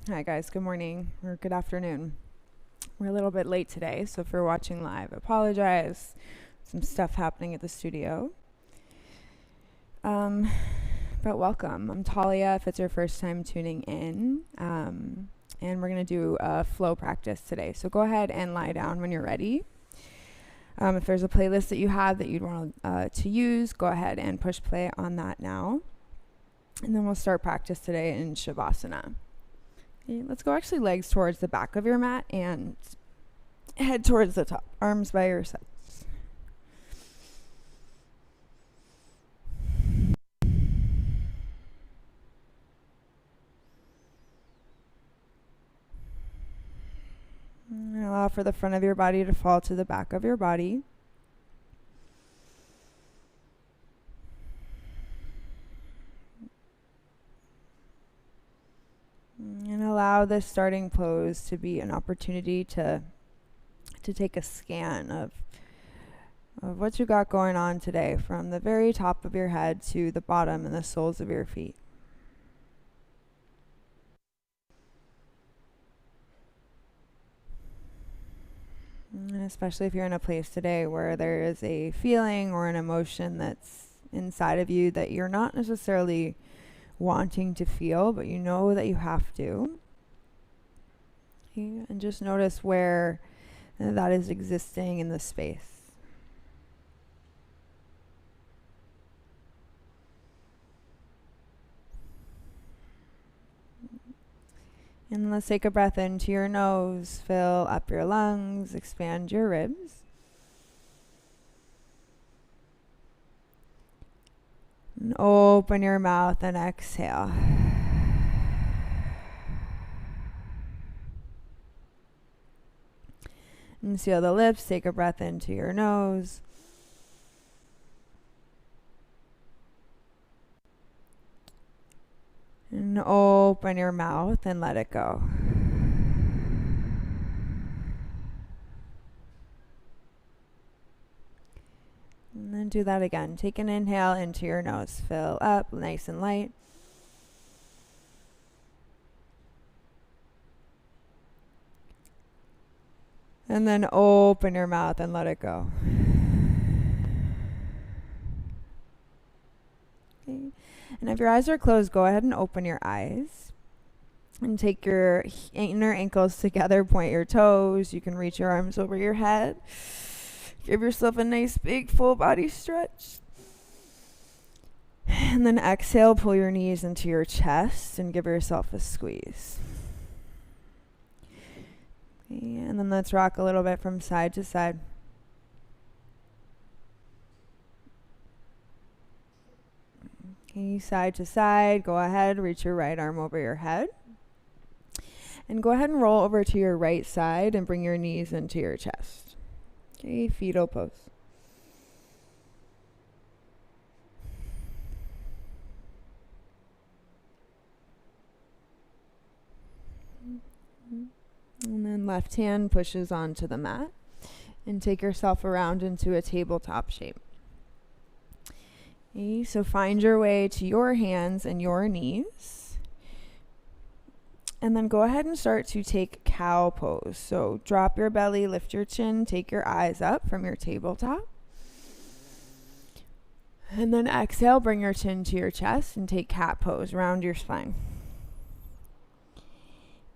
Hi guys, good morning or good afternoon. We're a little bit late today, so if you're watching live, I apologize. Some stuff happening at the studio. But welcome. I'm Talia if it's your first time tuning in. And we're going to do a flow practice today. So go ahead and lie down when you're ready. If there's a playlist that you have that you'd want to use, go ahead and push play on that now. And then we'll start practice today in Shavasana. Okay, let's go actually legs towards the back of your mat and head towards the top, arms by your sides. And allow for the front of your body to fall to the back of your body. And allow this starting pose to be an opportunity to take a scan of what you got going on today, from the very top of your head to the bottom and the soles of your feet. And especially if you're in a place today where there is a feeling or an emotion that's inside of you that you're not necessarily wanting to feel, but you know that you have to. Okay, and just notice where that is existing in the space. And let's take a breath into your nose, fill up your lungs, expand your ribs. And open your mouth and exhale. And seal the lips, take a breath into your nose. And open your mouth and let it go. And then do that again. Take an inhale into your nose. Fill up nice and light. And then open your mouth and let it go. Okay. And if your eyes are closed, go ahead and open your eyes. And take your inner ankles together, point your toes. You can reach your arms over your head. Give yourself a nice big full body stretch. And then exhale, pull your knees into your chest and give yourself a squeeze. Okay, and then let's rock a little bit from side to side. Okay, side to side, go ahead, reach your right arm over your head. And go ahead and roll over to your right side and bring your knees into your chest. Okay, fetal pose. And then left hand pushes onto the mat. And take yourself around into a tabletop shape. Okay, so find your way to your hands and your knees. And then go ahead and start to take cow pose. So drop your belly, lift your chin, take your eyes up from your tabletop. And then exhale, bring your chin to your chest and take cat pose, round your spine.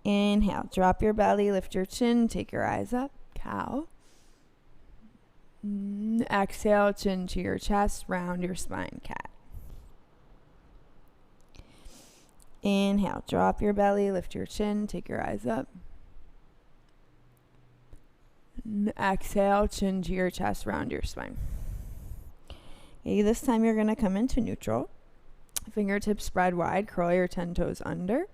Inhale, drop your belly, lift your chin, take your eyes up, cow. Exhale, chin to your chest, round your spine, cat. Inhale, drop your belly, lift your chin, take your eyes up. Exhale, chin to your chest, round your spine. Okay, this time you're going to come into neutral. Fingertips spread wide, curl your 10 toes under,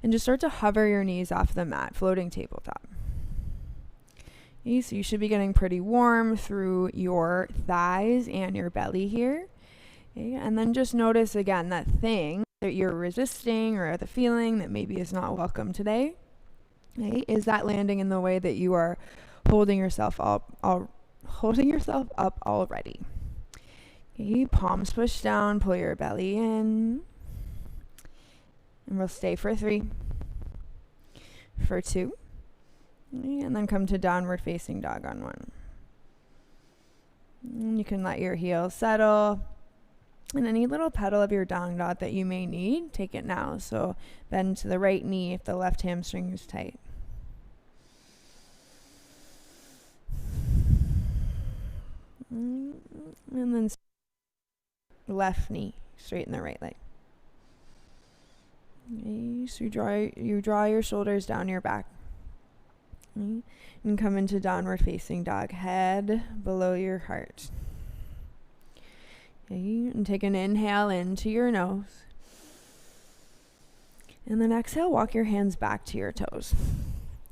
and just start to hover your knees off the mat, floating tabletop. Okay, so you should be getting pretty warm through your thighs and your belly here. Okay, and then just notice again that thing that you're resisting or the feeling that maybe is not welcome today. Okay, is that landing in the way that you are holding yourself up already? Okay, palms push down, pull your belly in. And we'll stay for 3, for 2. And then come to downward facing dog on 1. And you can let your heels settle. And any little pedal of your down dog that you may need, take it now. So bend to the right knee if the left hamstring is tight. And then left knee, straighten the right leg. Okay, so you draw your shoulders down your back. Okay, and come into downward facing dog, head below your heart. Okay, and take an inhale into your nose. And then exhale, walk your hands back to your toes.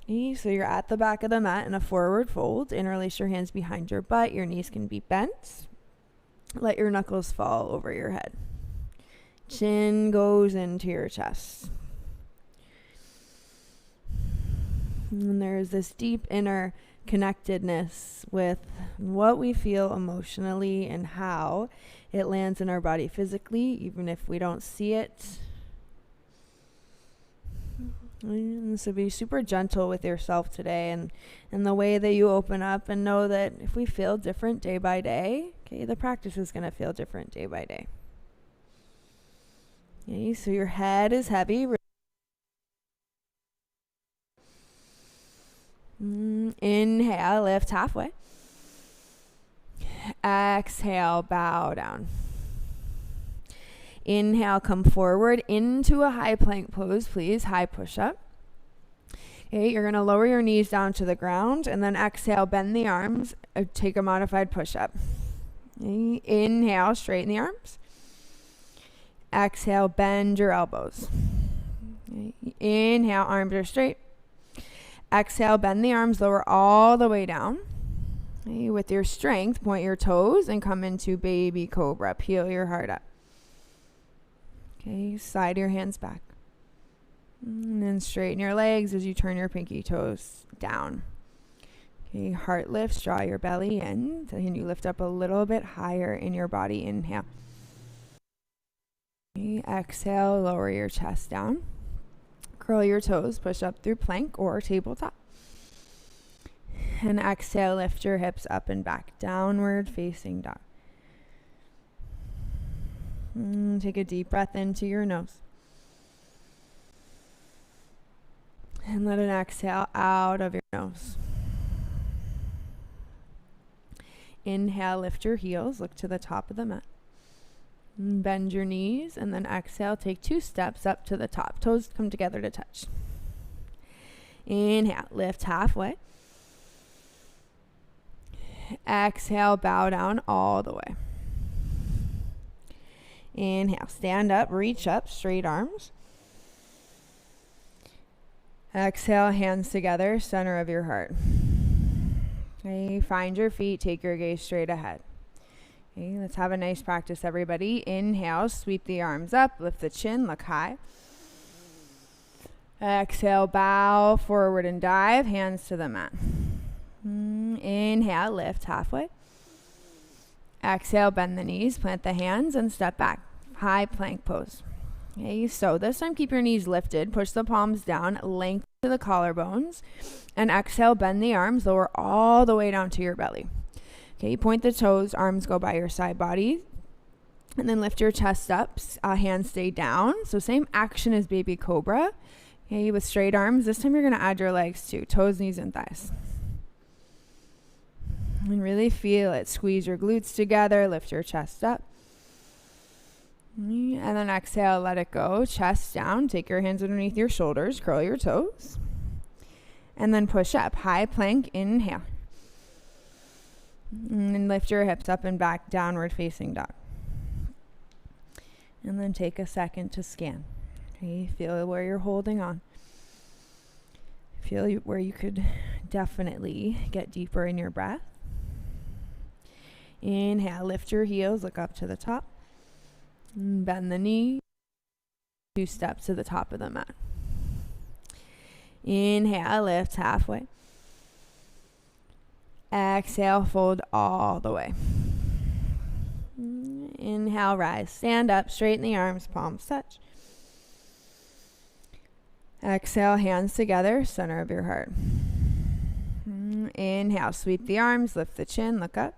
Okay, so you're at the back of the mat in a forward fold. Interlace your hands behind your butt. Your knees can be bent. Let your knuckles fall over your head. Chin goes into your chest. And there's this deep inner connectedness with what we feel emotionally and how it lands in our body physically, even if we don't see it. And so be super gentle with yourself today and the way that you open up, and know that if we feel different day by day, okay, the practice is going to feel different day by day. Okay, so your head is heavy. Inhale, lift halfway. Exhale, bow down. Inhale, come forward into a high plank pose, please. High push-up. Okay, you're going to lower your knees down to the ground, and then exhale, bend the arms. Take a modified push-up. Okay, inhale, straighten the arms. Exhale, bend your elbows. Okay, inhale, arms are straight. Exhale, bend the arms, lower all the way down. Okay, with your strength, point your toes and come into baby cobra. Peel your heart up. Okay, slide your hands back. And then straighten your legs as you turn your pinky toes down. Okay, heart lifts, draw your belly in. Then you lift up a little bit higher in your body. Inhale. Okay, exhale, lower your chest down. Curl your toes, push up through plank or tabletop. And exhale, lift your hips up and back. Downward facing dog. Take a deep breath into your nose. And let an exhale out of your nose. Inhale, lift your heels, look to the top of the mat. Bend your knees, and then exhale, take 2 steps up to the top. Toes come together to touch. Inhale, lift halfway. Exhale, bow down all the way. Inhale, stand up, reach up, straight arms. Exhale, hands together, center of your heart. Okay, find your feet, take your gaze straight ahead. Okay, let's have a nice practice, everybody. Inhale, sweep the arms up, lift the chin, look high. Exhale, bow forward and dive, hands to the mat. Inhale, lift halfway. Exhale, bend the knees, plant the hands, and step back. High plank pose. Okay, so this time keep your knees lifted, push the palms down, lengthen to the collarbones, and exhale, bend the arms, lower all the way down to your belly. Okay, point the toes, arms go by your side body, and then lift your chest up, hands stay down. So same action as baby cobra. Okay, with straight arms. This time you're going to add your legs too, toes, knees, and thighs. And really feel it. Squeeze your glutes together, lift your chest up. And then exhale, let it go. Chest down, take your hands underneath your shoulders, curl your toes. And then push up, high plank, inhale. And then lift your hips up and back, downward facing dog. And then take a second to scan. Okay, feel where you're holding on. Feel where you could definitely get deeper in your breath. Inhale, lift your heels, look up to the top. Bend the knee. 2 steps to the top of the mat. Inhale, lift halfway. Exhale, fold all the way. Inhale, rise. Stand up, straighten the arms, palms touch. Exhale, hands together, center of your heart. Inhale, sweep the arms, lift the chin, look up.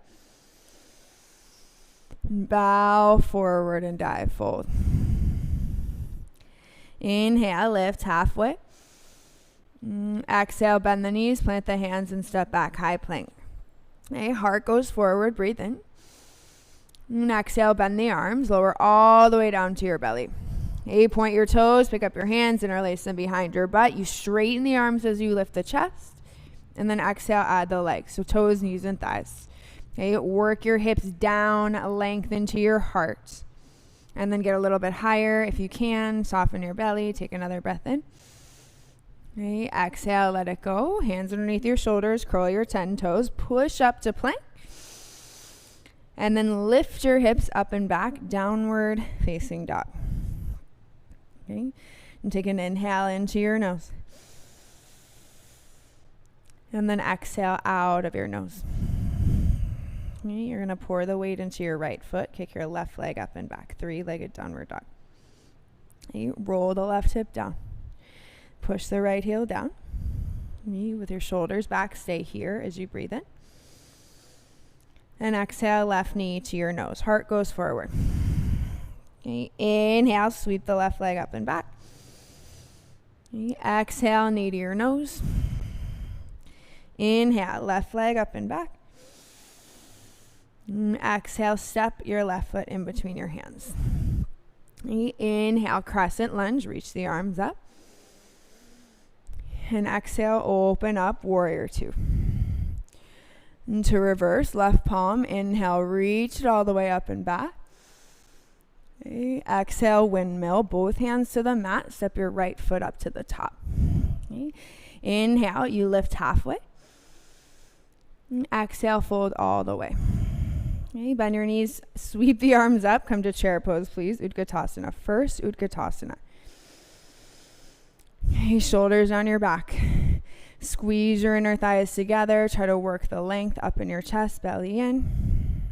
Bow forward and dive, fold. Inhale, lift halfway. Exhale, bend the knees, plant the hands, and step back, high plank. Okay, heart goes forward, breathe in. And exhale, bend the arms, lower all the way down to your belly. Okay, point your toes, pick up your hands, interlace them behind your butt. You straighten the arms as you lift the chest. And then exhale, add the legs. So toes, knees, and thighs. Okay, work your hips down, lengthen to your heart. And then get a little bit higher if you can. Soften your belly, take another breath in. Okay, exhale, let it go. Hands underneath your shoulders, curl your 10 toes, push up to plank. And then lift your hips up and back, downward facing dog. Okay, and take an inhale into your nose. And then exhale out of your nose. Okay, you're going to pour the weight into your right foot, kick your left leg up and back, three-legged downward dog. Okay, roll the left hip down. Push the right heel down. With your shoulders back, stay here as you breathe in. And exhale, left knee to your nose. Heart goes forward. Okay, inhale, sweep the left leg up and back. Okay, exhale, knee to your nose. Inhale, left leg up and back. Exhale, step your left foot in between your hands. Okay, inhale, crescent lunge, reach the arms up. And exhale, open up, warrior two. And to reverse, left palm, inhale, reach it all the way up and back. Okay, exhale, windmill, both hands to the mat, step your right foot up to the top. Okay, inhale, you lift halfway. And exhale, fold all the way. Okay, bend your knees, sweep the arms up, come to chair pose, please. Utkatasana. First, Utkatasana. Okay, shoulders on your back. Squeeze your inner thighs together. Try to work the length up in your chest, belly in.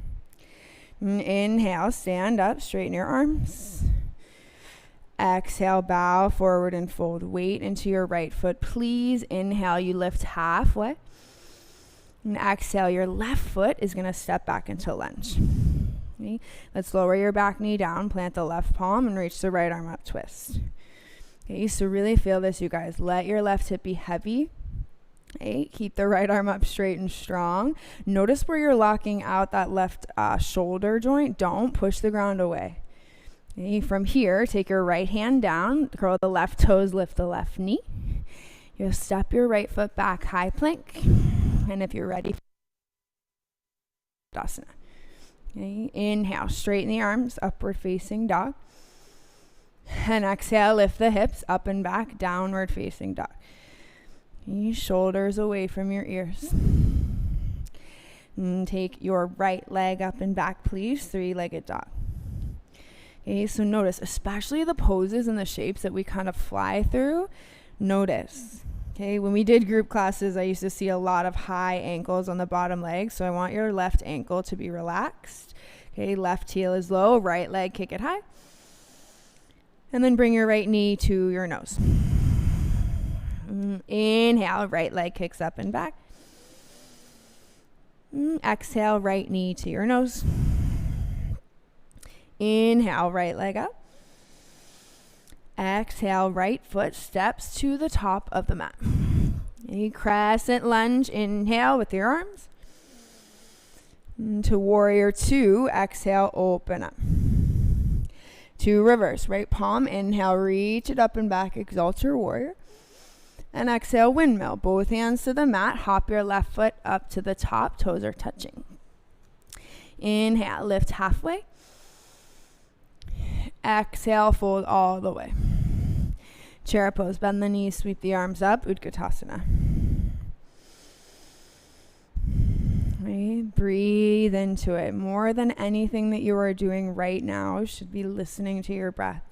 Inhale, stand up, straighten your arms. Exhale, bow forward and fold. Weight into your right foot, please. Inhale, you lift halfway. And exhale, your left foot is going to step back into lunge. Okay, let's lower your back knee down, plant the left palm, and reach the right arm up, twist. Okay, so really feel this, you guys. Let your left hip be heavy. Okay, keep the right arm up straight and strong. Notice where you're locking out that left shoulder joint. Don't push the ground away. Okay, from here, take your right hand down, curl the left toes, lift the left knee. You'll step your right foot back, high plank. And if you're ready, Utkatasana. Okay, inhale, straighten the arms, upward facing dog. And exhale, lift the hips up and back, downward facing dog. Okay, shoulders away from your ears. And take your right leg up and back, please, three-legged dog. Okay, so notice, especially the poses and the shapes that we kind of fly through, notice. Okay, when we did group classes, I used to see a lot of high ankles on the bottom leg, so I want your left ankle to be relaxed. Okay, left heel is low, right leg, kick it high. And then bring your right knee to your nose. Inhale, right leg kicks up and back. Exhale, right knee to your nose. Inhale, right leg up. Exhale, right foot steps to the top of the mat. A crescent lunge, inhale with your arms. To warrior two, exhale, open up. To reverse, right palm, inhale, reach it up and back, exalt your warrior. And exhale, windmill, both hands to the mat, hop your left foot up to the top, toes are touching. Inhale, lift halfway. Exhale, fold all the way. Chair pose, bend the knees, sweep the arms up, Utkatasana. Okay, breathe into it. More than anything that you are doing right now, you should be listening to your breath.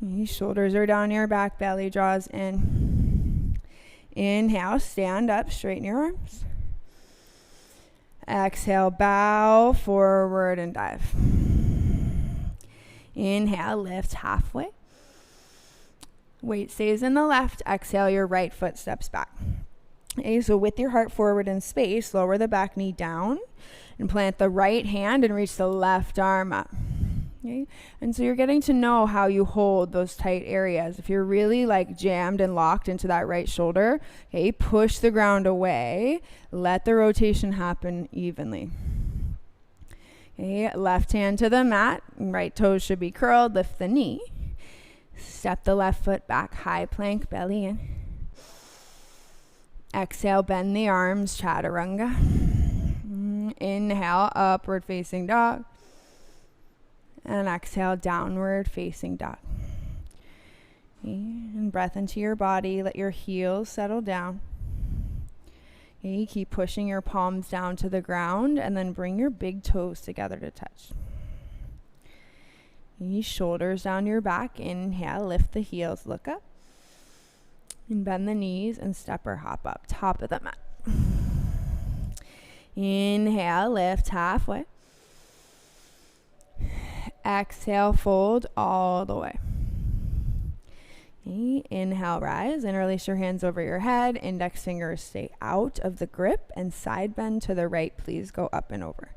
Okay, shoulders are down your back, belly draws in. Inhale, stand up, straighten your arms. Exhale, bow forward and dive. Inhale, lift halfway. Weight stays in the left. Exhale, your right foot steps back. Okay, so with your heart forward in space, lower the back knee down and plant the right hand and reach the left arm up. Okay? And so you're getting to know how you hold those tight areas. If you're really like jammed and locked into that right shoulder, okay, push the ground away. Let the rotation happen evenly. Okay, left hand to the mat. Right toes should be curled. Lift the knee. Step the left foot back. High plank, belly in. Exhale, bend the arms, chaturanga. Inhale, upward facing dog. And exhale, downward facing dog. Okay, and breath into your body. Let your heels settle down. Okay, keep pushing your palms down to the ground and then bring your big toes together to touch. Okay, shoulders down your back. Inhale, lift the heels, look up. And bend the knees and step or hop up, top of the mat. Inhale, lift halfway. Exhale, fold all the way. Okay, inhale, rise and release your hands over your head. Index fingers stay out of the grip and side bend to the right. Please go up and over.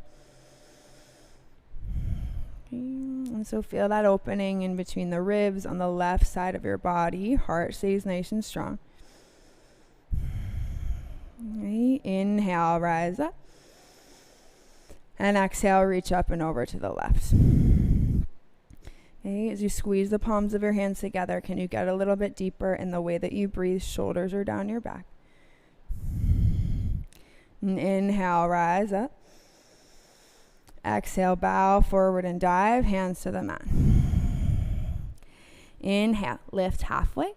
Okay, and so feel that opening in between the ribs on the left side of your body. Heart stays nice and strong. Okay, inhale, rise up. And exhale, reach up and over to the left. Okay, as you squeeze the palms of your hands together, can you get a little bit deeper in the way that you breathe? Shoulders are down your back. And inhale, rise up. Exhale, bow forward and dive, hands to the mat. Inhale, lift halfway.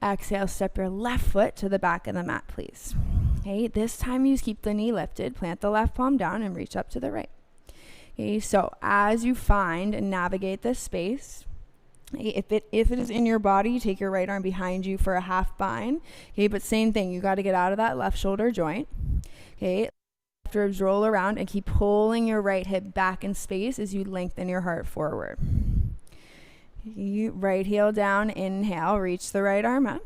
Exhale, step your left foot to the back of the mat, please. Okay, this time you keep the knee lifted, plant the left palm down and reach up to the right. Okay, so as you find and navigate this space, if it is in your body, take your right arm behind you for a half bind. Okay, but same thing, you got to get out of that left shoulder joint. Okay, left ribs roll around and keep pulling your right hip back in space as you lengthen your heart forward. Okay, right heel down, inhale, reach the right arm up.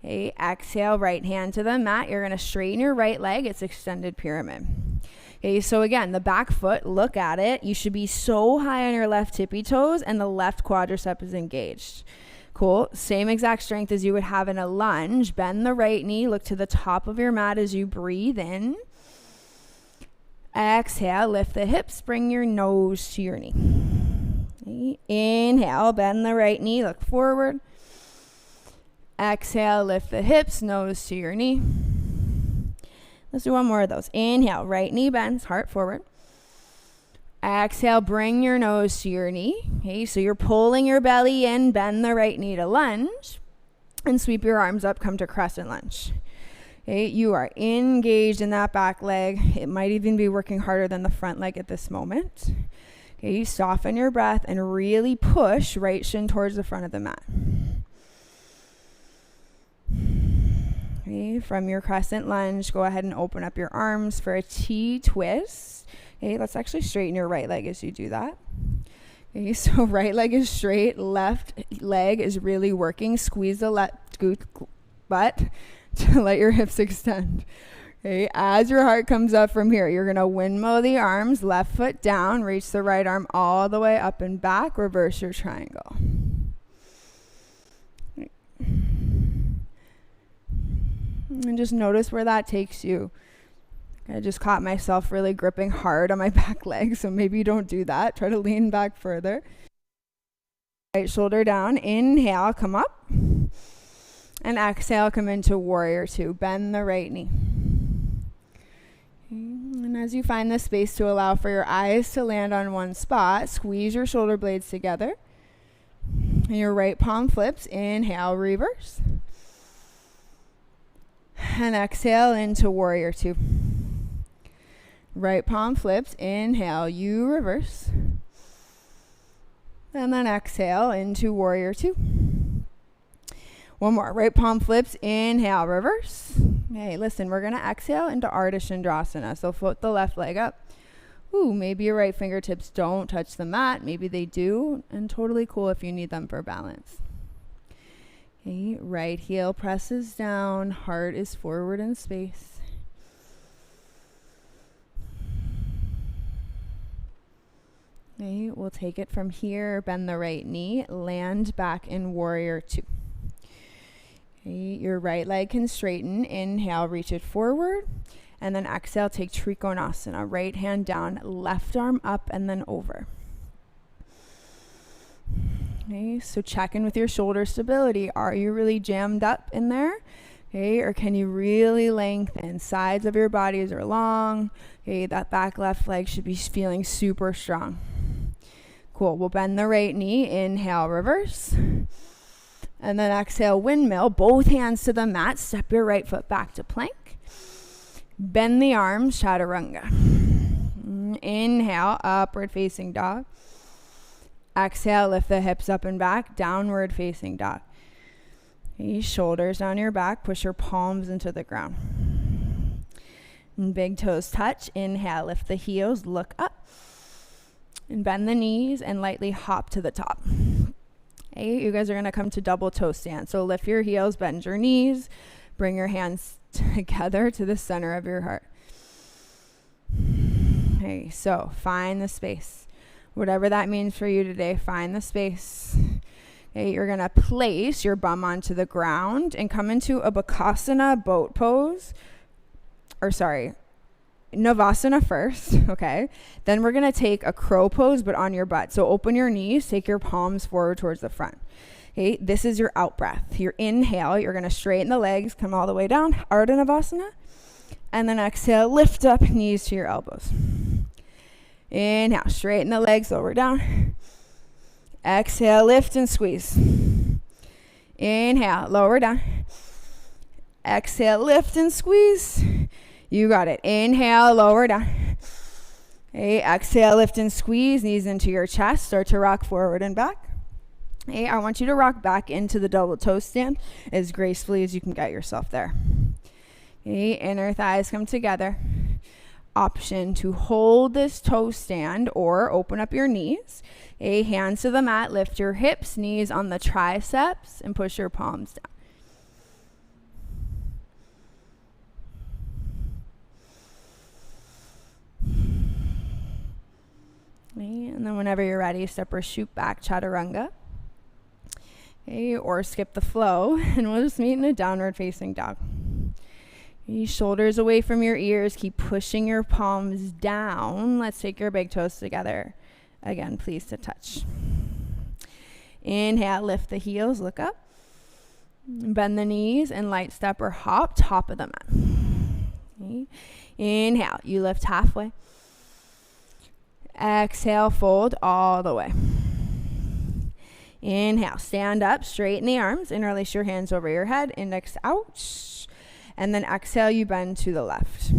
Okay, exhale, right hand to the mat. You're going to straighten your right leg. It's extended pyramid. Okay, so again, the back foot, look at it. You should be so high on your left tippy toes and the left quadricep is engaged. Cool. Same exact strength as you would have in a lunge. Bend the right knee. Look to the top of your mat as you breathe in. Exhale, lift the hips. Bring your nose to your knee. Okay, inhale, bend the right knee. Look forward. Exhale, lift the hips, nose to your knee. Let's do one more of those. Inhale, right knee bends, heart forward. Exhale, bring your nose to your knee. Okay, so you're pulling your belly in, bend the right knee to lunge, and sweep your arms up, come to crescent lunge. Okay, you are engaged in that back leg. It might even be working harder than the front leg at this moment. Okay, you soften your breath and really push right shin towards the front of the mat. Okay, from your crescent lunge, go ahead and open up your arms for a T-twist. Okay, let's actually straighten your right leg as you do that. Okay, so right leg is straight, left leg is really working. Squeeze the left butt to let your hips extend. Okay, as your heart comes up from here, you're going to windmill the arms, left foot down, reach the right arm all the way up and back, reverse your triangle. And just notice where that takes you. I just caught myself really gripping hard on my back leg, so maybe don't do that. Try to lean back further. Right shoulder down. Inhale, come up. And exhale, come into warrior two. Bend the right knee. Okay. And as you find the space to allow for your eyes to land on one spot, squeeze your shoulder blades together. And your right palm flips. Inhale, reverse. And exhale into warrior two. Right palm flips. Inhale, you reverse. And then exhale into warrior two. One more. Right palm flips. Inhale, reverse. Okay, listen, we're going to exhale into Ardha Chandrasana. So float the left leg up. Ooh, maybe your right fingertips don't touch the mat. Maybe they do, and totally cool if you need them for balance. Okay, right heel presses down, heart is forward in space. Okay, we'll take it from here, bend the right knee, land back in warrior two. Okay, your right leg can straighten, inhale, reach it forward. And then exhale, take Trikonasana. Right hand down, left arm up, and then over. Okay, so check in with your shoulder stability. Are you really jammed up in there? Okay, or can you really lengthen? Sides of your bodies are long. Okay, that back left leg should be feeling super strong. Cool, we'll bend the right knee. Inhale, reverse. And then exhale, windmill. Both hands to the mat. Step your right foot back to plank. Bend the arms, chaturanga. Inhale, upward facing dog. Exhale, lift the hips up and back, downward facing dog. Okay, shoulders down your back, push your palms into the ground. And big toes touch. Inhale, lift the heels, look up. And bend the knees and lightly hop to the top. Okay, you guys are gonna come to double toe stand. So lift your heels, bend your knees, bring your hands together to the center of your heart. Okay, so find the space. Whatever that means for you today, find the space. Okay, you're gonna place your bum onto the ground and come into a Bakasana boat pose. Navasana first, okay? Then we're gonna take a crow pose, but on your butt. So open your knees, take your palms forward towards the front. Okay, this is your out breath. Your inhale, you're gonna straighten the legs, come all the way down, Ardha Navasana. And then exhale, lift up, knees to your elbows. Inhale, straighten the legs, lower down. Exhale, lift and squeeze. Inhale, lower down. Exhale, lift and squeeze. You got it. Inhale, lower down. Okay, exhale, lift and squeeze, knees into your chest. Start to rock forward and back. Okay, I want you to rock back into the double toe stand as gracefully as you can get yourself there. Okay, inner thighs come together. Option to hold this toe stand or open up your knees. Okay, hands to the mat, lift your hips, knees on the triceps, and push your palms down. Okay, and then whenever you're ready, step or shoot back, chaturanga. Okay, or skip the flow, and we'll just meet in a downward facing dog. Okay, shoulders away from your ears, keep pushing your palms down. Let's take your big toes together. Again, please to touch. Inhale, lift the heels, look up. Bend the knees and light step or hop, top of the mat. Okay. Inhale, you lift halfway. Exhale, fold all the way. Inhale, stand up, straighten the arms, interlace your hands over your head, index out. And then exhale, you bend to the left.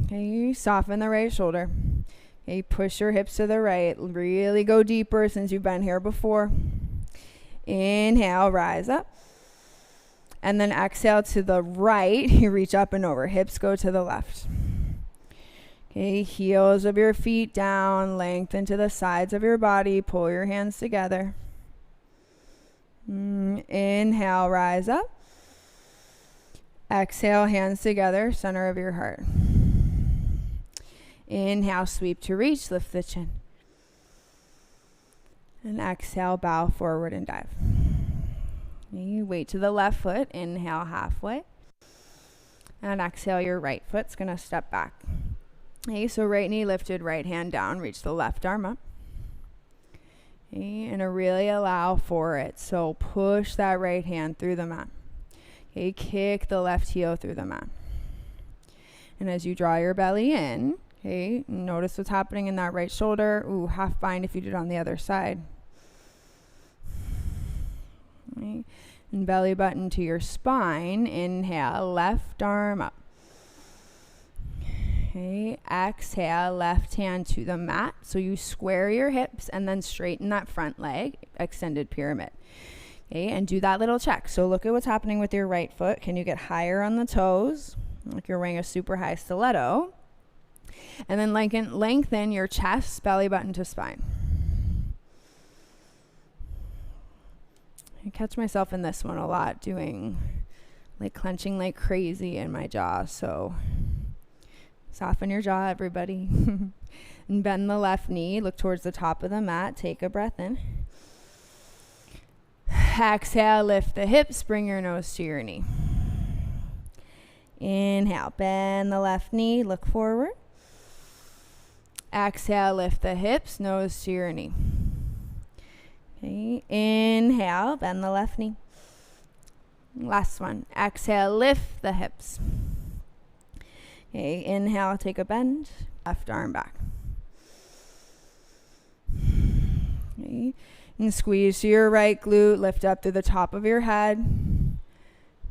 Okay, soften the right shoulder. Okay, push your hips to the right. Really go deeper since you've been here before. Inhale, rise up. And then exhale to the right. You reach up and over. Hips go to the left. Okay, heels of your feet down, lengthen to the sides of your body, pull your hands together. Inhale, rise up. Exhale, hands together, center of your heart. Inhale, sweep to reach, lift the chin. And exhale, bow forward and dive. Okay, weight to the left foot, inhale halfway. And exhale, your right foot's gonna step back. Okay, so right knee lifted, right hand down, reach the left arm up. Okay, and really allow for it. So push that right hand through the mat. Okay, kick the left heel through the mat. And as you draw your belly in, okay, notice what's happening in that right shoulder. Ooh, half bind if you did on the other side. Okay, and belly button to your spine. Inhale, left arm up. Okay, exhale, left hand to the mat. So you square your hips and then straighten that front leg, extended pyramid. Okay, and do that little check. So look at what's happening with your right foot. Can you get higher on the toes? Like you're wearing a super high stiletto. And then lengthen your chest, belly button to spine. I catch myself in this one a lot, doing like clenching like crazy in my jaw. So soften your jaw, everybody. And bend the left knee, look towards the top of the mat, take a breath in. Exhale, lift the hips, bring your nose to your knee. Inhale, bend the left knee, look forward. Exhale, lift the hips, nose to your knee. Okay, inhale, bend the left knee. Last one. Exhale, lift the hips. Okay, inhale, take a bend, left arm back. Okay, and squeeze to your right glute, lift up to the top of your head.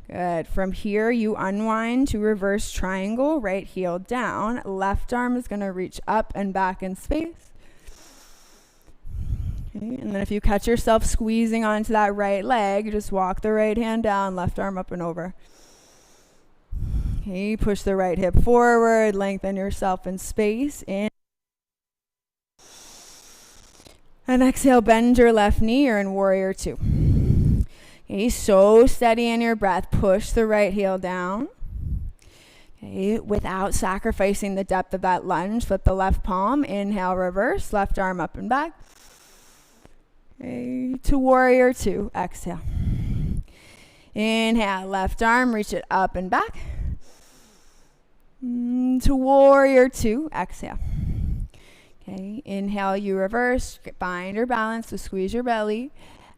Good. From here, you unwind to reverse triangle, right heel down. Left arm is going to reach up and back in space. Okay, and then if you catch yourself squeezing onto that right leg, just walk the right hand down, left arm up and over. Okay, push the right hip forward, lengthen yourself in space. In. And exhale, bend your left knee. You're in warrior two. Okay, so steady in your breath. Push the right heel down. Okay, without sacrificing the depth of that lunge, flip the left palm. Inhale, reverse, left arm up and back. Okay, to warrior two. Exhale. Inhale, left arm, reach it up and back. To warrior two. Exhale. Okay, inhale, you reverse, find your balance, so squeeze your belly.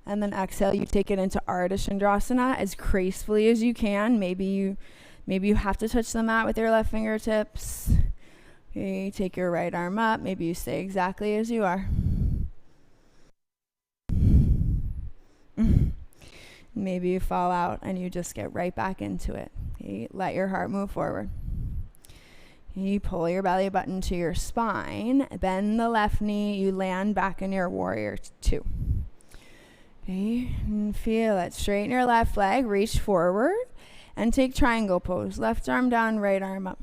And then exhale, you take it into Ardha Chandrasana as gracefully as you can. Maybe you have to touch the mat with your left fingertips. Okay, take your right arm up. Maybe you stay exactly as you are. Maybe you fall out and you just get right back into it. Okay, let your heart move forward. You pull your belly button to your spine, bend the left knee, you land back in your warrior two. Okay, and feel it. Straighten your left leg, reach forward, and take triangle pose. Left arm down, right arm up.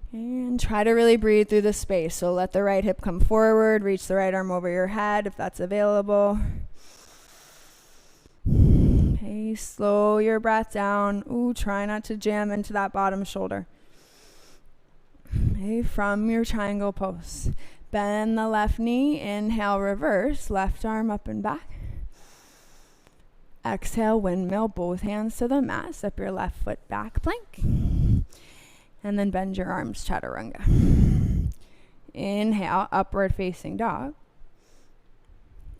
Okay, and try to really breathe through the space. So let the right hip come forward, reach the right arm over your head if that's available. Okay, slow your breath down. Ooh, try not to jam into that bottom shoulder. Okay, from your triangle pose. Bend the left knee, inhale, reverse, left arm up and back. Exhale, windmill, both hands to the mat, step your left foot back, plank. And then bend your arms, chaturanga. Inhale, upward facing dog.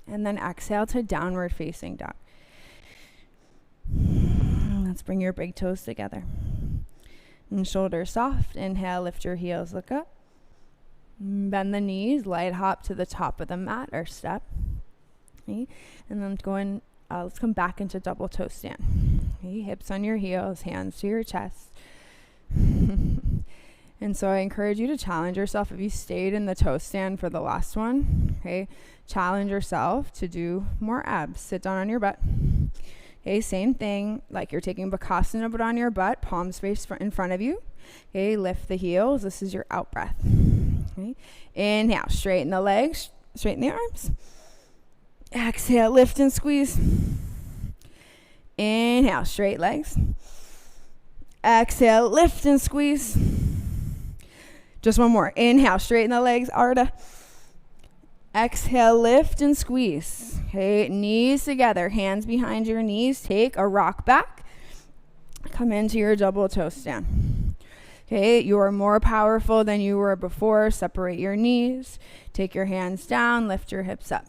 And then exhale to downward facing dog. Let's bring your big toes together. And shoulders soft. Inhale, lift your heels, look up. Bend the knees, light hop to the top of the mat or step. Okay. And then let's come back into double toe stand. Okay. Hips on your heels, hands to your chest. And so I encourage you to challenge yourself. If you stayed in the toe stand for the last one, okay, challenge yourself to do more abs. Sit down on your butt. Okay, same thing, like you're taking Bakasana but on your butt, palms face in front of you. Okay, lift the heels. This is your out breath. Okay. Inhale, straighten the legs, straighten the arms. Exhale, lift and squeeze. Inhale, straight legs. Exhale, lift and squeeze. Just one more. Inhale, straighten the legs, Ardha. Exhale, lift and squeeze. Okay, knees together, hands behind your knees. Take a rock back. Come into your double toe stand. Okay, you are more powerful than you were before. Separate your knees. Take your hands down, lift your hips up.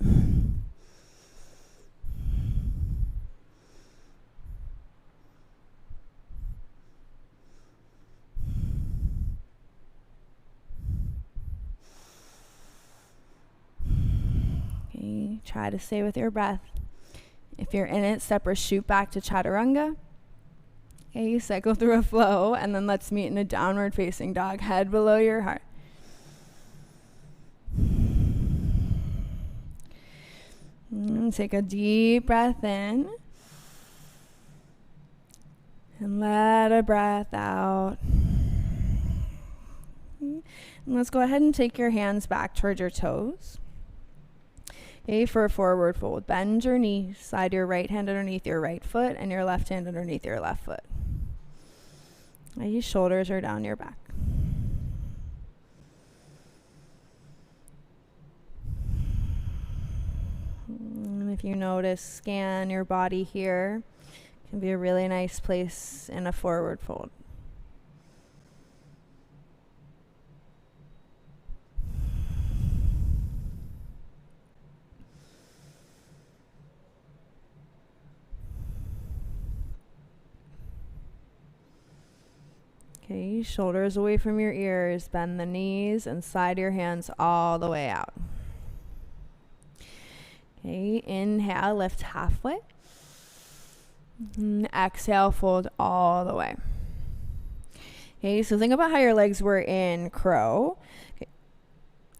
Okay, try to stay with your breath. If you're in it, step or shoot back to chaturanga. Okay, you cycle through a flow, and then let's meet in a downward facing dog, head below your heart. And take a deep breath in. And let a breath out. And let's go ahead and take your hands back towards your toes. Okay, for a forward fold, bend your knees, slide your right hand underneath your right foot and your left hand underneath your left foot. Your shoulders are down your back. And if you notice, scan your body here. It can be a really nice place in a forward fold. Okay, shoulders away from your ears, bend the knees and slide your hands all the way out. Okay, inhale, lift halfway. And exhale, fold all the way. Okay, so think about how your legs were in crow. Okay.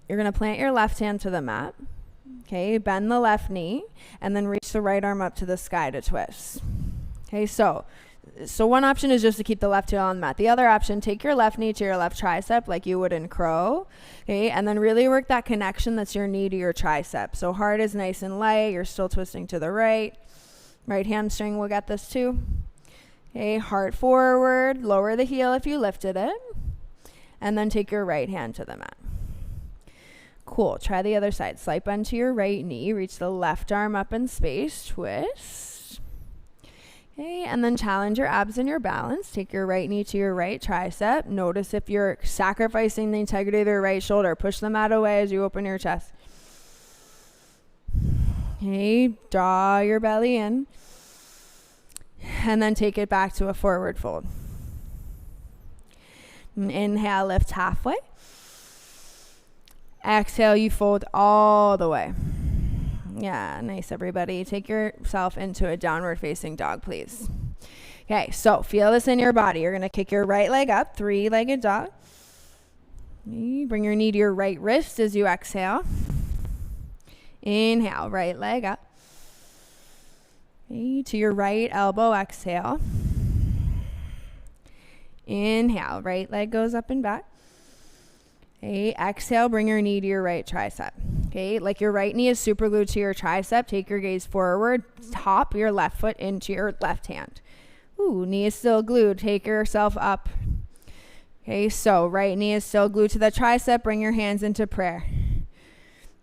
You're going to plant your left hand to the mat. Okay, bend the left knee and then reach the right arm up to the sky to twist. Okay, so one option is just to keep the left heel on the mat. The other option, take your left knee to your left tricep like you would in crow. Okay, and then really work that connection that's your knee to your tricep. So heart is nice and light. You're still twisting to the right. Right hamstring will get this too. Okay, heart forward. Lower the heel if you lifted it. And then take your right hand to the mat. Cool. Try the other side. Slight bend to your right knee. Reach the left arm up in space. Twist. Okay, and then challenge your abs and your balance. Take your right knee to your right tricep. Notice if you're sacrificing the integrity of your right shoulder. Push the mat away as you open your chest. Okay, draw your belly in. And then take it back to a forward fold. And inhale, lift halfway. Exhale, you fold all the way. Yeah, nice, everybody. Take yourself into a downward facing dog, please. Okay, so feel this in your body. You're going to kick your right leg up, three-legged dog. Bring your knee to your right wrist as you exhale. Inhale, right leg up. Okay, to your right elbow, exhale. Inhale, right leg goes up and back. Okay, exhale, bring your knee to your right tricep. Okay, like your right knee is super glued to your tricep. Take your gaze forward. Hop your left foot into your left hand. Ooh, knee is still glued. Take yourself up. Okay, so right knee is still glued to the tricep. Bring your hands into prayer.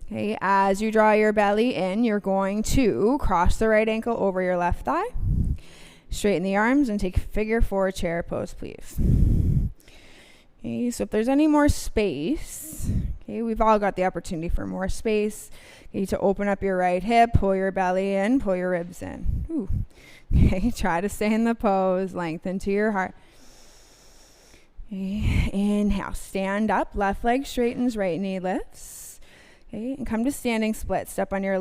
Okay, as you draw your belly in, you're going to cross the right ankle over your left thigh. Straighten the arms and take figure four chair pose, please. Okay, so if there's any more space, okay, we've all got the opportunity for more space. Okay, to open up your right hip, pull your belly in, pull your ribs in. Ooh. Okay, try to stay in the pose, lengthen to your heart. Okay, inhale, stand up, left leg straightens, right knee lifts. Okay, and come to standing split. Step on your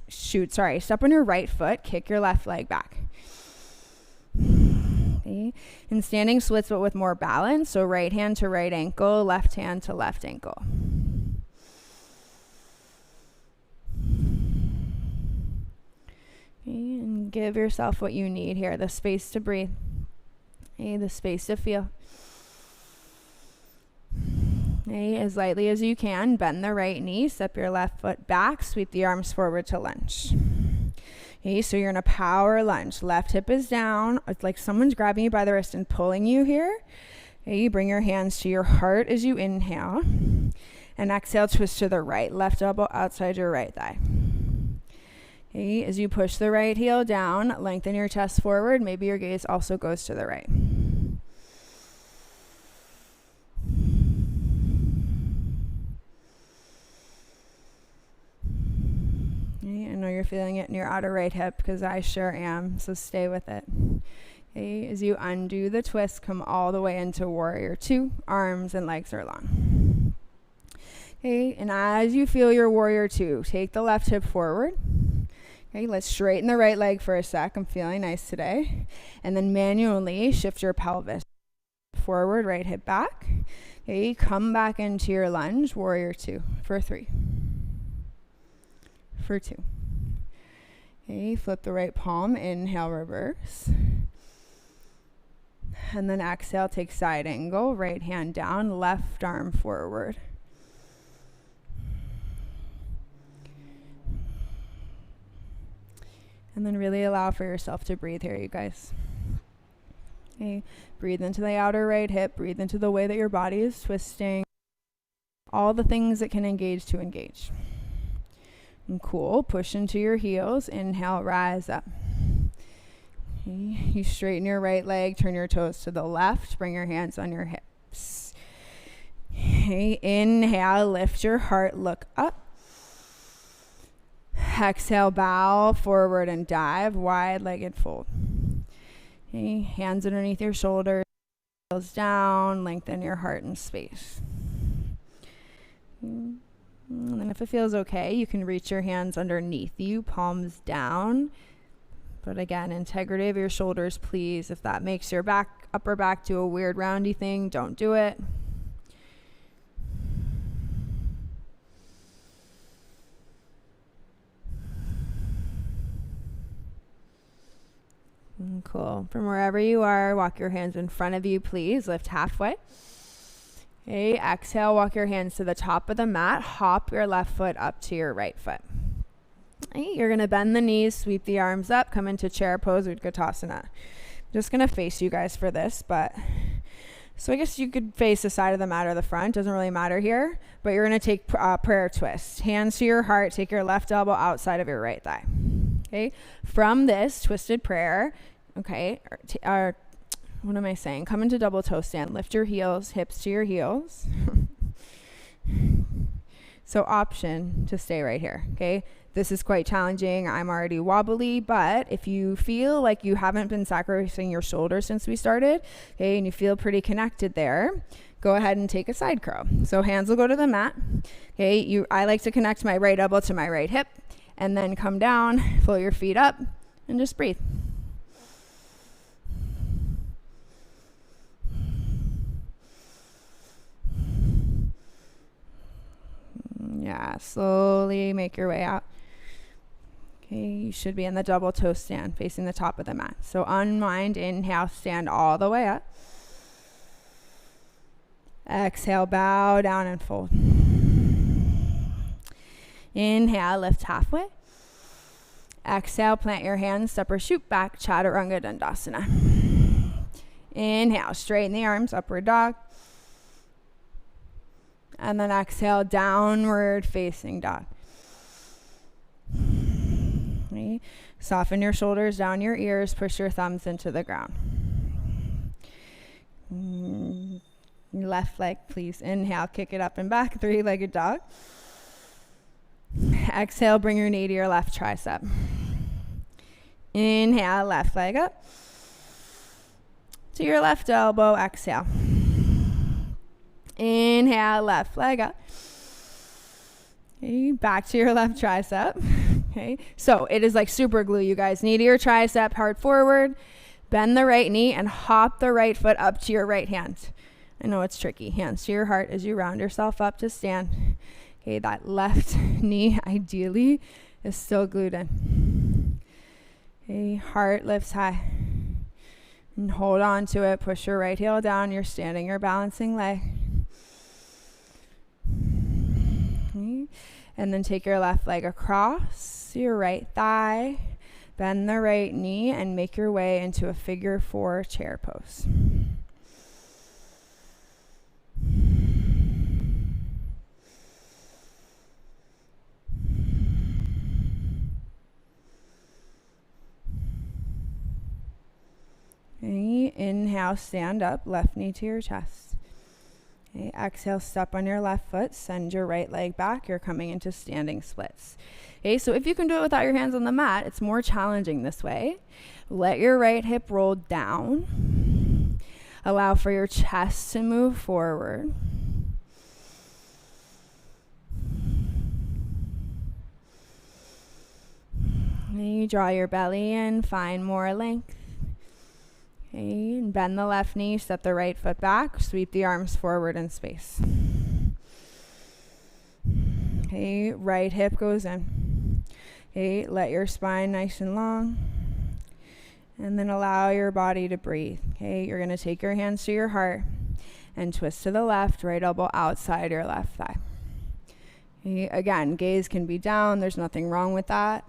step on your right foot, kick your left leg back. Okay, and standing splits but with more balance. So right hand to right ankle, left hand to left ankle. Okay, and give yourself what you need here, the space to breathe. Okay, the space to feel. Okay, as lightly as you can, bend the right knee, step your left foot back, sweep the arms forward to lunge. Okay, so you're in a power lunge. Left hip is down. It's like someone's grabbing you by the wrist and pulling you here. Okay, you bring your hands to your heart as you inhale. And exhale, twist to the right. Left elbow outside your right thigh. Okay, as you push the right heel down, lengthen your chest forward. Maybe your gaze also goes to the right. I know you're feeling it in your outer right hip because I sure am, so stay with it. Okay, as you undo the twist, come all the way into warrior two. Arms and legs are long. Okay, and as you feel your warrior two, take the left hip forward. Okay, let's straighten the right leg for a sec. I'm feeling nice today. And then manually shift your pelvis forward, right hip back. Okay, come back into your lunge, warrior two for three. For two. Okay, flip the right palm, inhale, reverse. And then exhale, take side angle, right hand down, left arm forward. And then really allow for yourself to breathe here, you guys. Okay, breathe into the outer right hip, breathe into the way that your body is twisting. All the things that can engage to engage. And cool, push into your heels, inhale, rise up. Okay, you straighten your right leg, turn your toes to the left, bring your hands on your hips. Okay, inhale, lift your heart, look up. Exhale, bow forward and dive, wide-legged fold. Okay, hands underneath your shoulders, heels down, lengthen your heart in space. And then if it feels okay, you can reach your hands underneath you, palms down. But again, integrity of your shoulders, please. If that makes your upper back do a weird roundy thing, don't do it. Cool. From wherever you are, walk your hands in front of you, please. Lift halfway. Okay, exhale, walk your hands to the top of the mat. Hop your left foot up to your right foot. Okay, you're going to bend the knees, sweep the arms up, come into chair pose, Utkatasana. I'm just going to face you guys for this, so I guess you could face the side of the mat or the front. Doesn't really matter here, but you're going to take prayer twist. Hands to your heart, take your left elbow outside of your right thigh. Okay, from this twisted prayer, okay, what am I saying? Come into double toe stand. Lift your heels, hips to your heels. So option to stay right here, okay? This is quite challenging. I'm already wobbly, but if you feel like you haven't been sacrificing your shoulders since we started, okay, and you feel pretty connected there, go ahead and take a side curl. So hands will go to the mat. Okay, I like to connect my right elbow to my right hip, and then come down, pull your feet up, and just breathe. Yeah, slowly make your way out. Okay, you should be in the double toe stand, facing the top of the mat. So unwind, inhale, stand all the way up. Exhale, bow down and fold. Inhale, lift halfway. Exhale, plant your hands, step or shoot back, Chaturanga Dandasana. Inhale, straighten the arms, upward dog. And then exhale, downward facing dog. Okay. Soften your shoulders down your ears, push your thumbs into the ground. Left leg, please. Inhale, kick it up and back, three-legged dog. Exhale, bring your knee to your left tricep. Inhale, left leg up. To your left elbow, exhale. Inhale, left leg up. Okay, back to your left tricep. Okay, so it is like super glue, you guys. Knee to your tricep, heart forward. Bend the right knee and hop the right foot up to your right hand. I know it's tricky. Hands to your heart as you round yourself up to stand. Okay, that left knee ideally is still glued in. Okay, heart lifts high. And hold on to it. Push your right heel down. You're standing your balancing leg. Okay. And then take your left leg across your right thigh. Bend the right knee and make your way into a figure 4 chair pose. Okay, inhale, stand up, left knee to your chest. Okay, exhale, step on your left foot, send your right leg back. You're coming into standing splits. Okay, so if you can do it without your hands on the mat, it's more challenging this way. Let your right hip roll down. Allow for your chest to move forward. And you draw your belly in, find more length. Okay, and bend the left knee, step the right foot back, sweep the arms forward in space. Okay, right hip goes in. Okay, let your spine nice and long. And then allow your body to breathe. Okay, you're going to take your hands to your heart and twist to the left, right elbow outside your left thigh. Okay, again, gaze can be down. There's nothing wrong with that.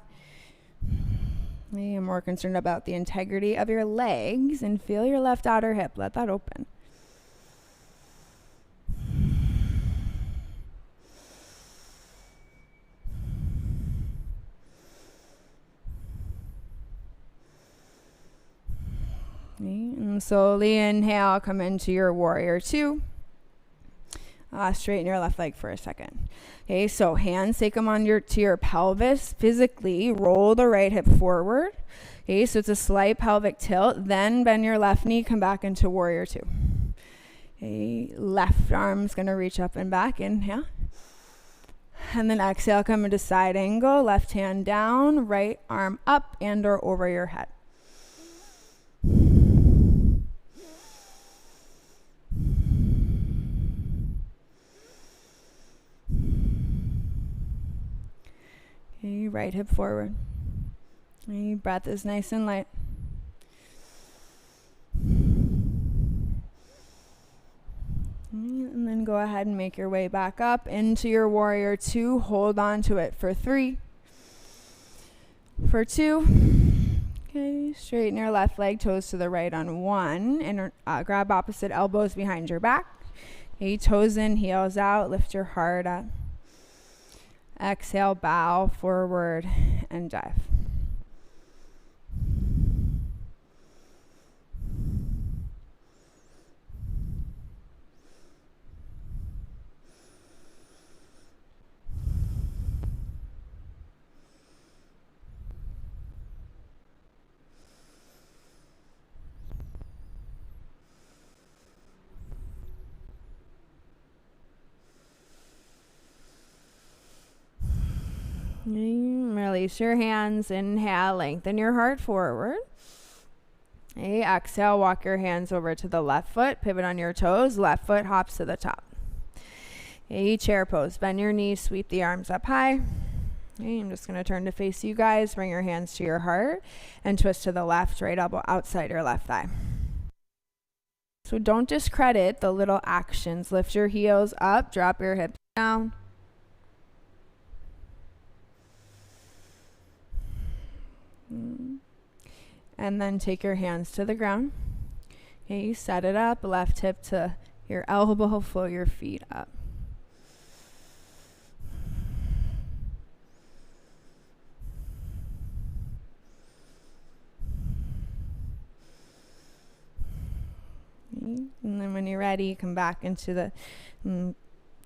Okay, I'm more concerned about the integrity of your legs, and feel your left outer hip. Let that open. Okay, and slowly inhale, come into your warrior two. Straighten your left leg for a second. Okay, so hands, take them on to your pelvis. Physically, roll the right hip forward. Okay, so it's a slight pelvic tilt. Then bend your left knee, come back into warrior two. Okay, left arm's going to reach up and back. Inhale. And then exhale, come into side angle. Left hand down, right arm up and or over your head. Okay, right hip forward. Okay, breath is nice and light. And then go ahead and make your way back up into your warrior two. Hold on to it for 3. For 2. Okay, straighten your left leg, toes to the right on 1. And grab opposite elbows behind your back. Okay, toes in, heels out. Lift your heart up. Exhale, bow forward and dive. Release your hands. Inhale, lengthen your heart forward. Okay, exhale, walk your hands over to the left foot. Pivot on your toes. Left foot hops to the top. Okay, chair pose. Bend your knees, sweep the arms up high. Okay, I'm just going to turn to face you guys. Bring your hands to your heart and twist to the left, right elbow outside your left thigh. So don't discredit the little actions. Lift your heels up, drop your hips down. And then take your hands to the ground. Okay, set it up, left hip to your elbow, flow your feet up. Okay, and then when you're ready, come back into the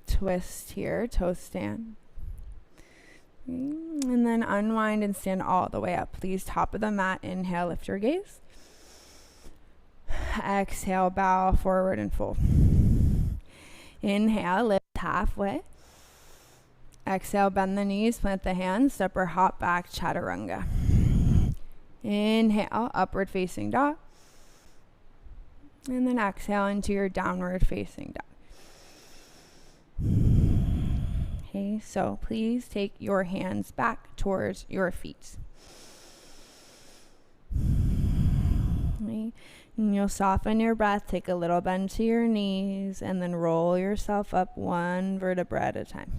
twist here, toe stand. And then unwind and stand all the way up. Please, top of the mat. Inhale, lift your gaze. Exhale, bow forward and fold. Inhale, lift halfway. Exhale, bend the knees, plant the hands, step or hop back, chaturanga. Inhale, upward facing dog. And then exhale into your downward facing dog. Okay, so please take your hands back towards your feet. Okay, and you'll soften your breath, take a little bend to your knees, and then roll yourself up one vertebra at a time.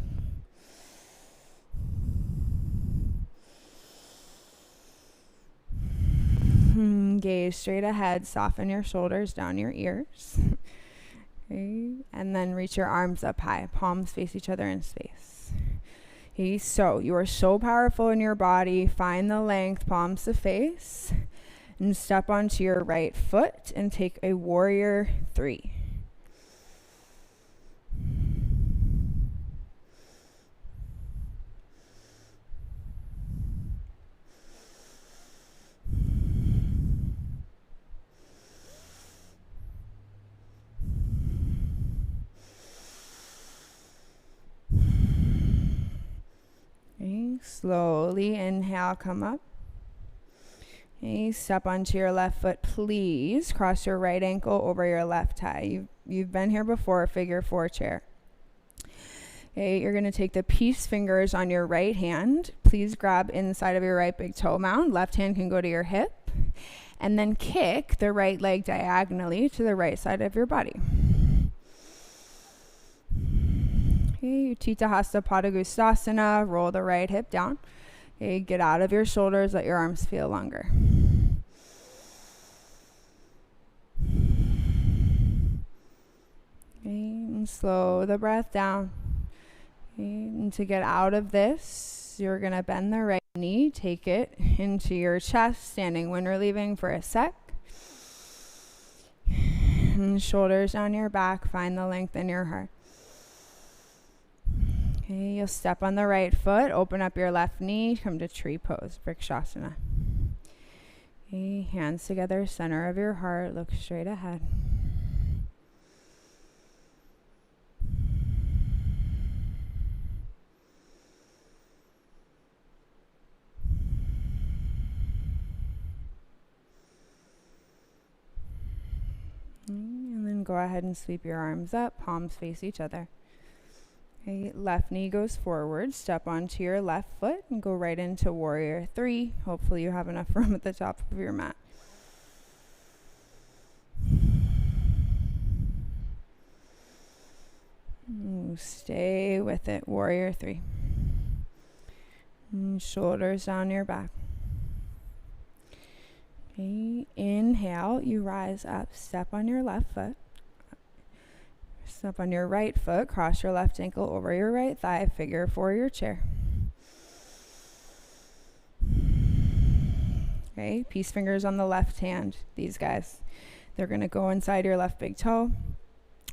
Gaze straight ahead, soften your shoulders down your ears. Okay, and then reach your arms up high, palms face each other in space. Okay, so you are so powerful in your body. Find the length, palms to face, and step onto your right foot and take a warrior 3. Okay, slowly inhale, come up. Okay, step onto your left foot, please. Cross your right ankle over your left thigh. You've been here before, figure 4 chair. Okay, you're going to take the peace fingers on your right hand. Please grab inside of your right big toe mound. Left hand can go to your hip. And then kick the right leg diagonally to the right side of your body. Okay, Utthita Hasta Padangusthasana, roll the right hip down. Okay, get out of your shoulders, let your arms feel longer. Okay, and slow the breath down. Okay, and to get out of this, you're going to bend the right knee, take it into your chest, standing when relieving for a sec. And shoulders down your back, find the length in your heart. Okay, you'll step on the right foot, open up your left knee, come to tree pose, Vrikshasana. Okay, hands together, center of your heart, look straight ahead. And then go ahead and sweep your arms up, palms face each other. Okay, left knee goes forward, step onto your left foot and go right into warrior 3. Hopefully you have enough room at the top of your mat. Stay with it, warrior 3. And shoulders down your back. Okay, inhale, you rise up, step on your left foot. Step on your right foot, cross your left ankle over your right thigh, figure 4 your chair. Okay, peace fingers on the left hand, these guys. They're going to go inside your left big toe.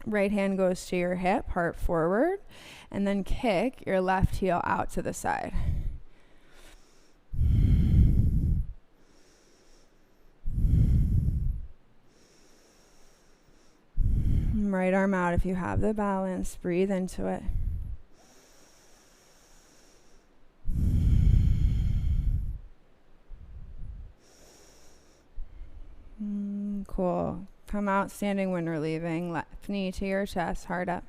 Right hand goes to your hip, heart forward, and then kick your left heel out to the side. Right arm out if you have the balance. Breathe into it. Cool. Come out standing when relieving. Left knee to your chest, heart up.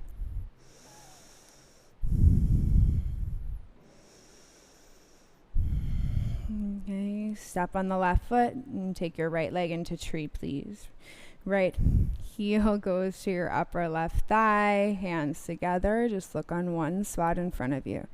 Okay, step on the left foot and take your right leg into tree, please. Right heel goes to your upper left thigh, hands together. Just look on one spot in front of you.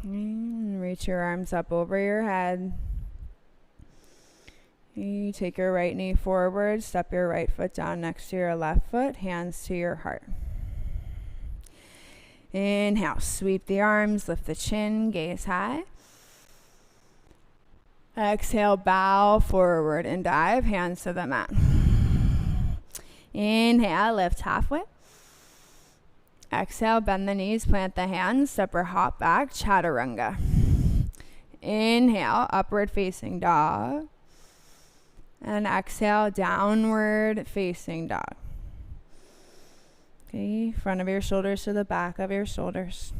And reach your arms up over your head. You take your right knee forward, step your right foot down next to your left foot, hands to your heart. Inhale, sweep the arms, lift the chin, gaze high. Exhale, bow forward and dive, hands to the mat. Inhale, lift halfway. Exhale, bend the knees, plant the hands, step or hop back, chaturanga. Inhale, upward facing dog. And exhale, downward facing dog. Okay, front of your shoulders to the back of your shoulders.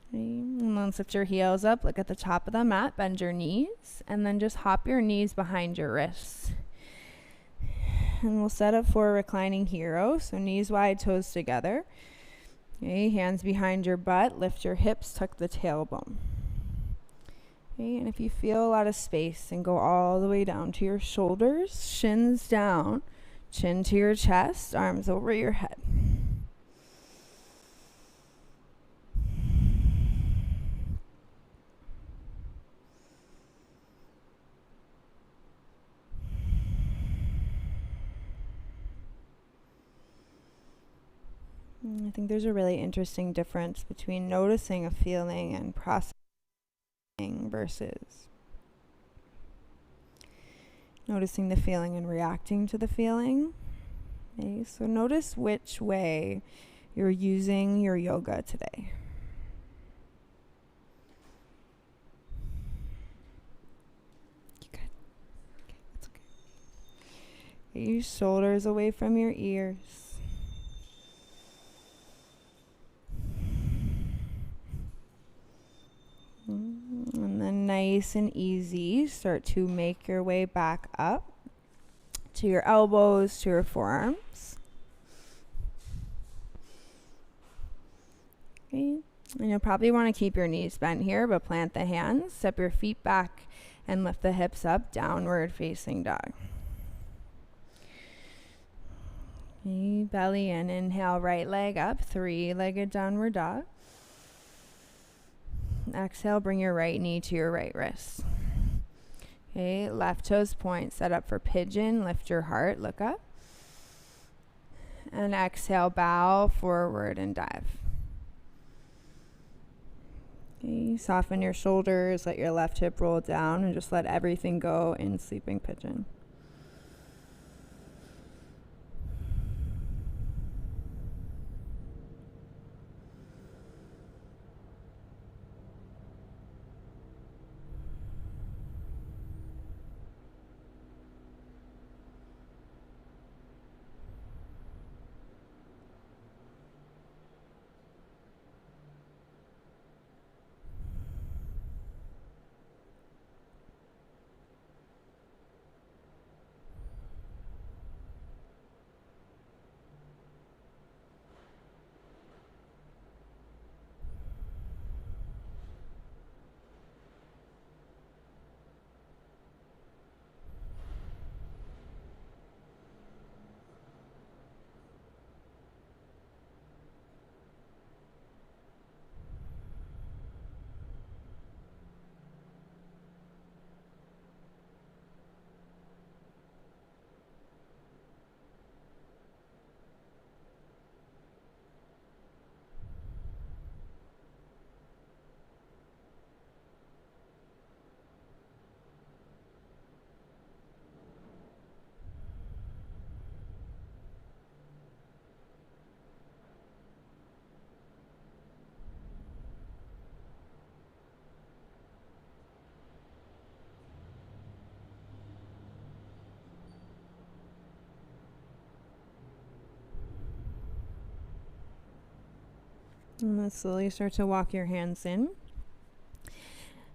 Okay, and then lift your heels up, look at the top of the mat, bend your knees, and then just hop your knees behind your wrists. And we'll set up for a reclining hero, so knees wide, toes together. Okay, hands behind your butt, lift your hips, tuck the tailbone. Okay, and if you feel a lot of space, then go all the way down to your shoulders, shins down, chin to your chest, arms over your head. I think there's a really interesting difference between noticing a feeling and processing versus noticing the feeling and reacting to the feeling. Okay, so notice which way you're using your yoga today. You good? Okay, that's okay. Get your shoulders away from your ears. And then nice nice and easy, start to make your way back up to your elbows, to your forearms. Okay. And you'll probably want to keep your knees bent here, but plant the hands, step your feet back, and lift the hips up, downward facing dog. Okay, belly in, inhale, right leg up, three-legged downward dog. Exhale, bring your right knee to your right wrist. Okay, left toes point, set up for pigeon, lift your heart, look up. And exhale, bow forward and dive. Okay, soften your shoulders, let your left hip roll down, and just let everything go in sleeping pigeon. And then slowly start to walk your hands in.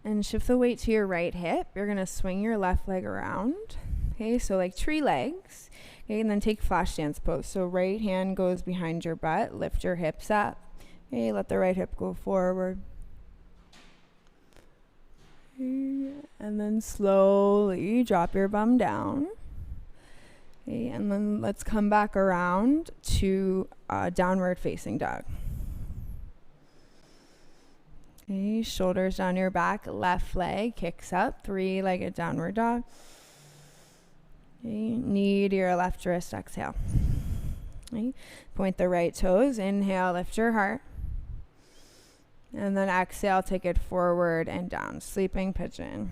And shift the weight to your right hip. You're going to swing your left leg around. Okay, so like tree legs. Okay, and then take flash dance pose. So right hand goes behind your butt. Lift your hips up. Okay, let the right hip go forward. Okay, and then slowly drop your bum down. Okay, and then let's come back around to downward facing dog. Okay, shoulders down your back, left leg kicks up, three-legged downward dog. Okay, knee to your left wrist, exhale. Okay, point the right toes, inhale, lift your heart. And then exhale, take it forward and down, sleeping pigeon.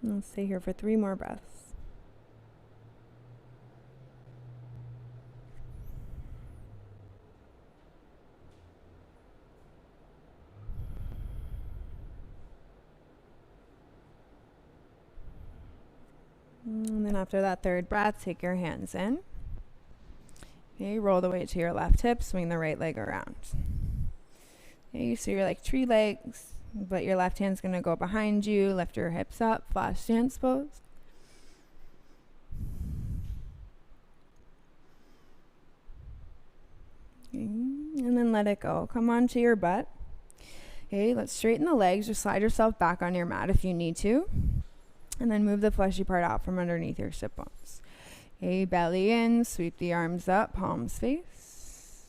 Let's stay here for 3 more breaths. And then after that 3rd breath, take your hands in. Okay, roll the weight to your left hip, swing the right leg around. Okay, so you're like tree legs, but your left hand's going to go behind you. Lift your hips up, flash dance pose. Okay, and then let it go. Come onto your butt. Okay, let's straighten the legs. Just slide yourself back on your mat if you need to. And then move the fleshy part out from underneath your sit bones. Okay, belly in, sweep the arms up, palms face.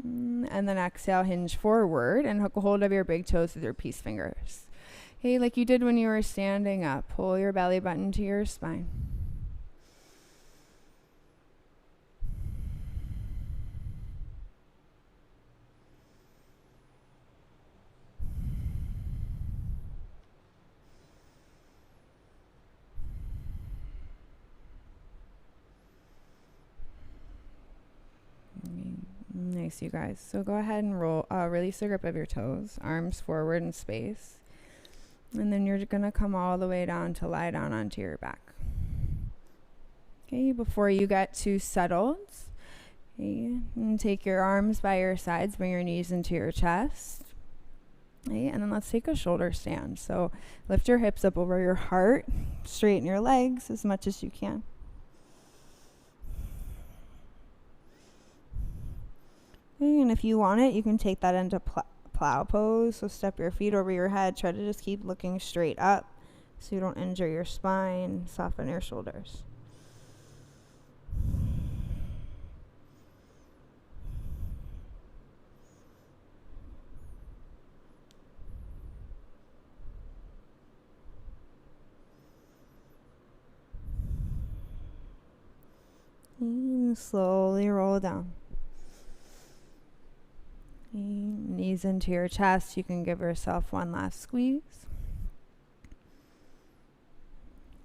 And then exhale, hinge forward and hook a hold of your big toes with your peace fingers. Okay, like you did when you were standing up. Pull your belly button to your spine. Nice, you guys. So go ahead and release the grip of your toes, arms forward in space. And then you're going to come all the way down to lie down onto your back. Okay, before you get too settled, okay, and take your arms by your sides, bring your knees into your chest. Okay, and then let's take a shoulder stand. So lift your hips up over your heart, straighten your legs as much as you can. Okay, and if you want it, you can take that into plow pose. So step your feet over your head. Try to just keep looking straight up so you don't injure your spine. Soften your shoulders. And slowly roll down. Knees into your chest. You can give yourself one last squeeze.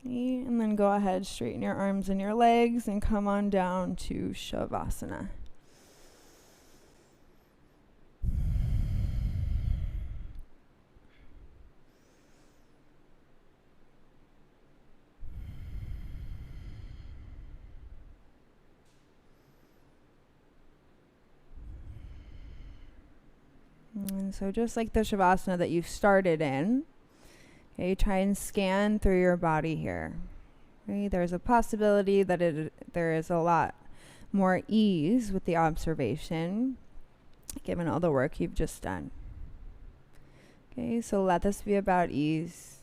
And then go ahead, straighten your arms and your legs and come on down to Shavasana. And so just like the Shavasana that you started in, okay, try and scan through your body here. Okay, there's a possibility that there is a lot more ease with the observation, given all the work you've just done. Okay, so let this be about ease.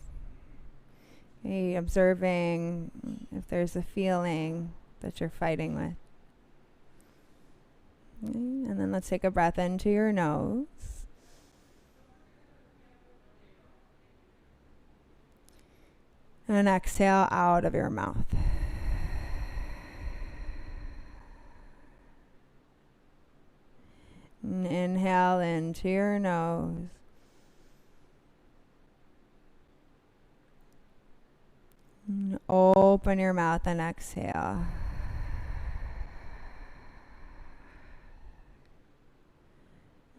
Okay, observing if there's a feeling that you're fighting with. Okay, and then let's take a breath into your nose. And exhale out of your mouth. And inhale into your nose. And open your mouth and exhale.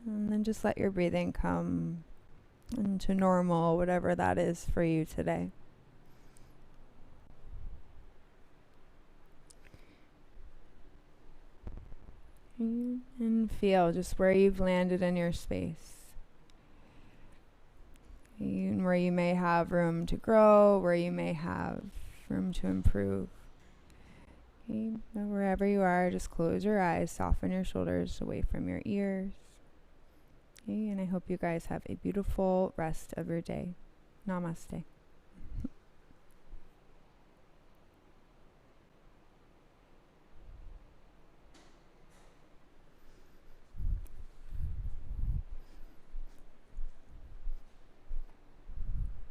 And then just let your breathing come into normal, whatever that is for you today. And feel just where you've landed in your space. And where you may have room to grow, where you may have room to improve. Okay, wherever you are, just close your eyes, soften your shoulders away from your ears. Okay, and I hope you guys have a beautiful rest of your day. Namaste.